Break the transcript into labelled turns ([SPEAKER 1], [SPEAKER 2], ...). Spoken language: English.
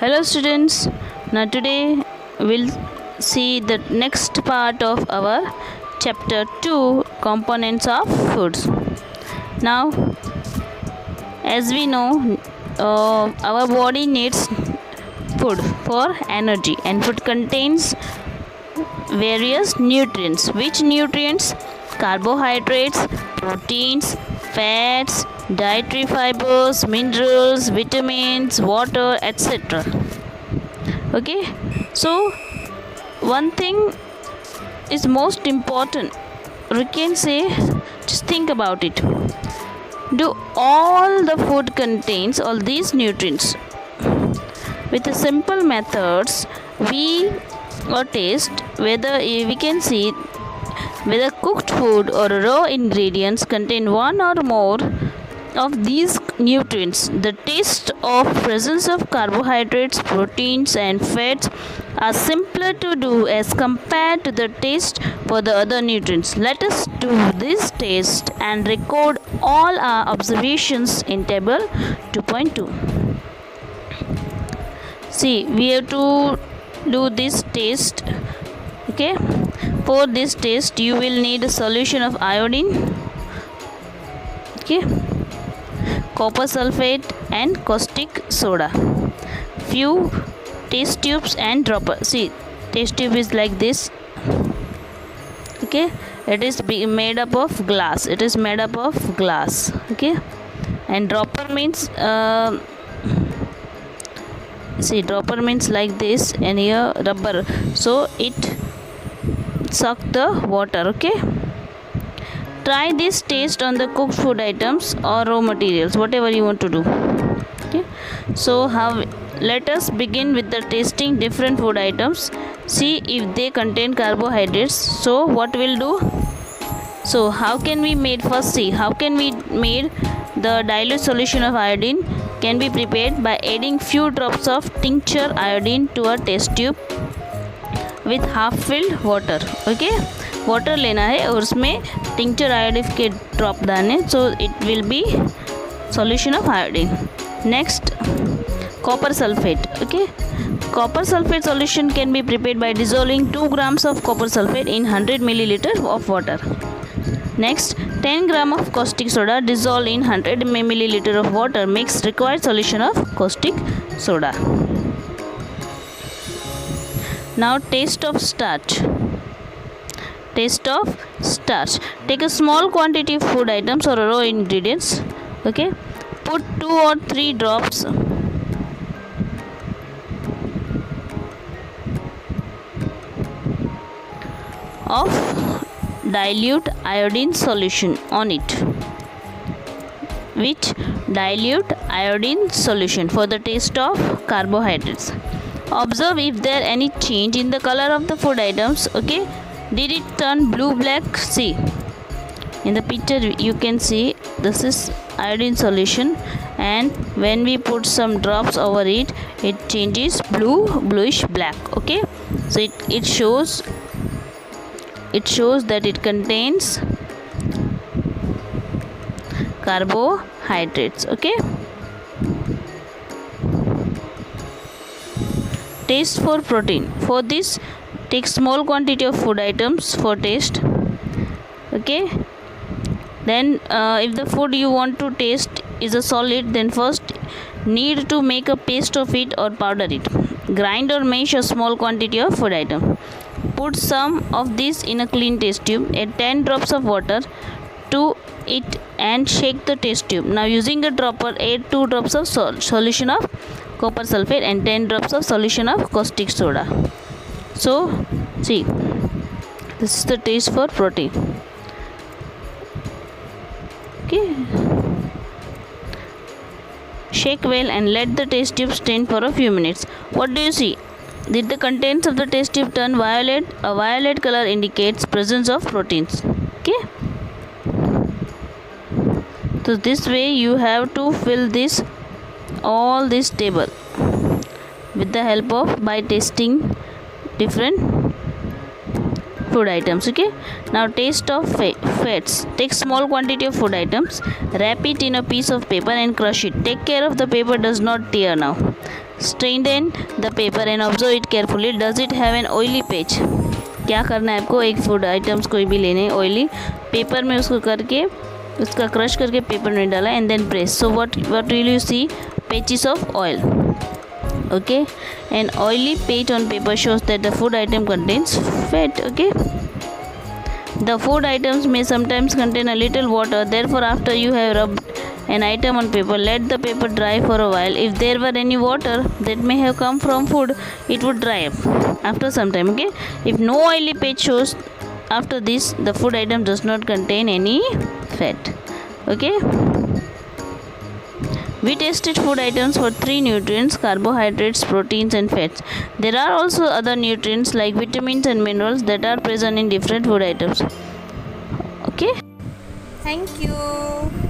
[SPEAKER 1] Hello students. Now today we'll see the next part of our chapter 2 components of foods. Now as we know our body needs food for energy and food contains various nutrients. Which nutrients? Carbohydrates, proteins, fats, dietary fibers, minerals, vitamins, water, etc. Okay, so one thing is most important. We can say, just think about it. Do all the food contains all these nutrients? With the simple methods, we taste whether we can see whether cooked food or raw ingredients contain one or more of these nutrients. The taste of presence of carbohydrates, proteins and fats are simpler to do as compared to the taste for the other nutrients. Let us do this test and record all our observations in table 2.2. See, we have to do this test. Okay, for this test you will need a solution of iodine, okay, copper sulfate and caustic soda, few test tubes and dropper. See, test tube is like this. Okay, it is made up of glass. Okay, and dropper means see, dropper means like this, and here rubber, so it suck the water. Okay, try this test on the cooked food items or raw materials, whatever you want to do. Okay, so let us begin with the tasting different food items. See if they contain carbohydrates. So what we'll do, so how can we made, first see how can we made the dilute solution of iodine can be prepared by adding few drops of tincture iodine to a test tube with half filled water. Okay, water लेना है और उसमें tincture iodine के drop डालने, so it will be solution of iodine. Next, copper sulfate. Okay, copper sulfate solution can be prepared by dissolving 2 grams of copper sulfate in 100 milliliter of water. Next, 10 gram of caustic soda dissolved in 100 milliliter of water makes required solution of caustic soda. Now taste of starch. Take a small quantity of food items or raw ingredients. Okay, put 2 or 3 drops of dilute iodine solution on it. Which dilute iodine solution for the taste of carbohydrates. Observe if there any change in the color of the food items. Okay, did it turn blue, black? See, in the picture you can see this is iodine solution, and when we put some drops over it, it changes bluish black. Okay, so it shows that it contains carbohydrates. Okay, taste for protein. For this, take small quantity of food items for taste. Okay, then if the food you want to taste is a solid, then first need to make a paste of it or powder it. Grind or mash a small quantity of food item. Put some of this in a clean test tube. Add 10 drops of water to it and shake the test tube. Now using a dropper, add 2 drops of solution of copper sulfate and 10 drops of solution of caustic soda. So see, this is the taste for protein. Okay, shake well and let the test tube stand for a few minutes. What do you see? Did the contents of the test tube turn violet? A violet color indicates presence of proteins. Okay, so this way you have to fill all this table with the help of by tasting different food items. Okay, now taste of fats. Take small quantity of food items, wrap it in a piece of paper and crush it. Take care of the paper does not tear now. Straighten the paper and observe it carefully. Does it have an oily patch? क्या करना है आपको, एक food items कोई भी लेने हैं oily, paper में उसको करके उसका क्रश करके पेपर में डाला and then press. So what will you see? Patches of oil. Okay, an oily patch on paper shows that the food item contains fat. Okay, the food items may sometimes contain a little water. Therefore, after you have rubbed an item on paper, let the paper dry for a while. If there were any water that may have come from food, it would dry up after some time. Okay, if no oily patch shows after this, the food item does not contain any fat. Okay, we tested food items for 3 nutrients: carbohydrates, proteins and fats. There are also other nutrients like vitamins and minerals that are present in different food items. Okay,
[SPEAKER 2] Thank you.